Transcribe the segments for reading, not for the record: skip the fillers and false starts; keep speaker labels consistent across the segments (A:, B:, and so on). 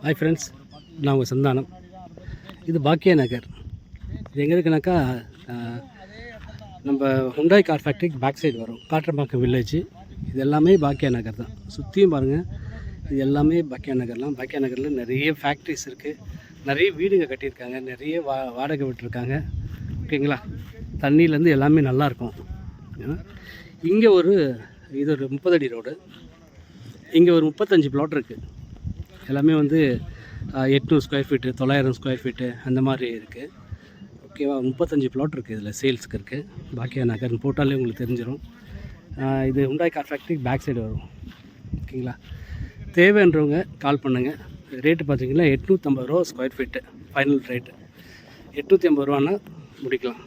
A: Hi friends, நான் உங்கள் சந்தானம். இது பாக்கிய நகர். இது எங்கே இருக்குனாக்கா நம்ம ஹுண்டாய் கார் ஃபேக்ட்ரிக்கு பேக் சைடு வரும். காற்றம்பாக்கம் வில்லேஜ். இது எல்லாமே பாக்கிய நகர் தான். சுற்றியும் பாருங்கள், இது எல்லாமே பாக்கிய நகர்லாம். பாக்கிய நகரில் நிறைய ஃபேக்ட்ரிஸ் இருக்குது, நிறைய வீடுங்க கட்டியிருக்காங்க, நிறைய வாடகை விட்டுருக்காங்க. ஓகேங்களா? தண்ணியிலேருந்து எல்லாமே நல்லாயிருக்கும். இங்கே இது ஒரு 30 அடி ரோடு. இங்கே ஒரு 35 பிளாட் இருக்குது. எல்லாமே 800 ஸ்கொயர் ஃபீட்டு, 900 ஸ்கொயர் ஃபீட்டு அந்த மாதிரி இருக்குது. ஓகேவா? 35 பிளாட் இருக்குது. இதில் சேல்ஸுக்கு இருக்குது. பாக்கியா நகர் போட்டாலே உங்களுக்கு தெரிஞ்சிடும். இது ஹுண்டாய் கார் ஃபேக்ட்ரிக்கு பேக் சைடு வரும். ஓகேங்களா? தேவைன்றவங்க கால் பண்ணுங்கள். ரேட்டு பார்த்தீங்கன்னா 850 ரூபா ஸ்கொயர் ஃபீட்டு ஃபைனல் ரேட்டு. 850 ரூபான்னா முடிக்கலாம்.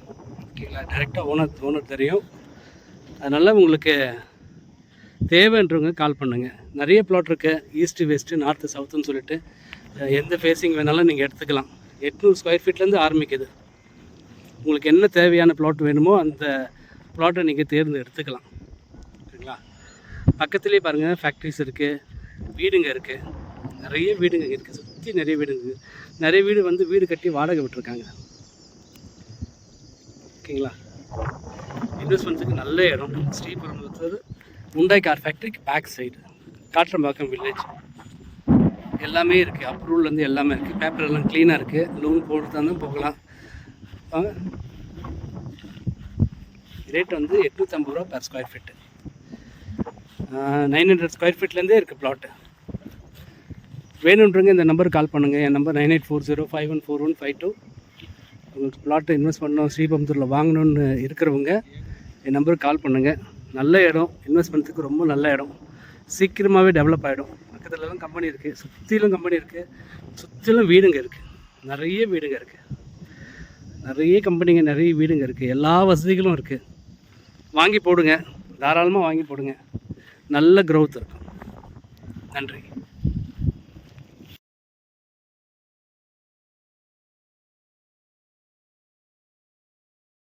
A: ஓகேங்களா? டேரெக்டாக ஓனர் தெரியும். அதனால் உங்களுக்கு தேவைன்றவங்க கால் பண்ணுங்கள். நிறைய பிளாட் இருக்குது. ஈஸ்ட்டு வெஸ்ட்டு நார்த்து சவுத்துன்னு சொல்லிட்டு எந்த ஃபேஸிங் வேணாலும் நீங்கள் எடுத்துக்கலாம். 800 ஸ்கொயர் ஃபீட்லேருந்து ஆரம்பிக்குது. உங்களுக்கு என்ன தேவையான பிளாட் வேணுமோ அந்த பிளாட்டை நீங்கள் தேர்ந்து எடுத்துக்கலாம். ஓகேங்களா? பக்கத்துலேயே பாருங்கள் ஃபேக்ட்ரிஸ் இருக்குது, வீடுங்க இருக்குது, நிறைய வீடுங்க இருக்குது. சுற்றி நிறைய வீடுங்க இருக்குது. நிறைய வீடு வீடு கட்டி வாடகை விட்டுருக்காங்க. ஓகேங்களா? இன்வெஸ்ட்மெண்ட்டுக்கு நல்ல இடம். ஸ்ரீபெரும்புதூர் ஹுண்டாய் கார் ஃபேக்ட்ரிக்கு பேக் சைடு, காற்றம்பாக்கம் வில்லேஜ். எல்லாமே இருக்குது. அப்ரூவல்லேருந்து எல்லாமே இருக்குது. பேப்பர் எல்லாம் க்ளீனாக இருக்குது. லோன் போட்டு தான் போகலாம். ரேட் 850 ரூபா பெர் ஸ்கொயர் ஃபீட்டு. 900 ஸ்கொயர் ஃபீட்லேருந்தே இருக்குது பிளாட்டு. வேணுன்றவங்க இந்த நம்பருக்கு கால் பண்ணுங்கள். என் நம்பர் 9840514152. உங்களுக்கு பிளாட்டு இன்வெஸ்ட் பண்ணணும், ஸ்ரீபெரும்புதூரில் வாங்கணுன்னு இருக்கிறவங்க என் நம்பருக்கு கால் பண்ணுங்கள். நல்ல இடம், இன்வெஸ்ட்மெண்ட்டுக்கு ரொம்ப நல்ல இடம். சீக்கிரமாகவே டெவலப் ஆகிடும். பக்கத்துலலாம் கம்பெனி இருக்குது, சுற்றிலும் கம்பெனி இருக்குது, சுற்றிலும் வீடுங்க இருக்குது, நிறைய வீடுங்க இருக்குது, நிறைய கம்பெனிங்க, நிறைய வீடுங்க இருக்குது, எல்லா வசதிகளும் இருக்குது. வாங்கி போடுங்க, தாராளமாக வாங்கி போடுங்க. நல்ல க்ரோத் இருக்கும். நன்றி.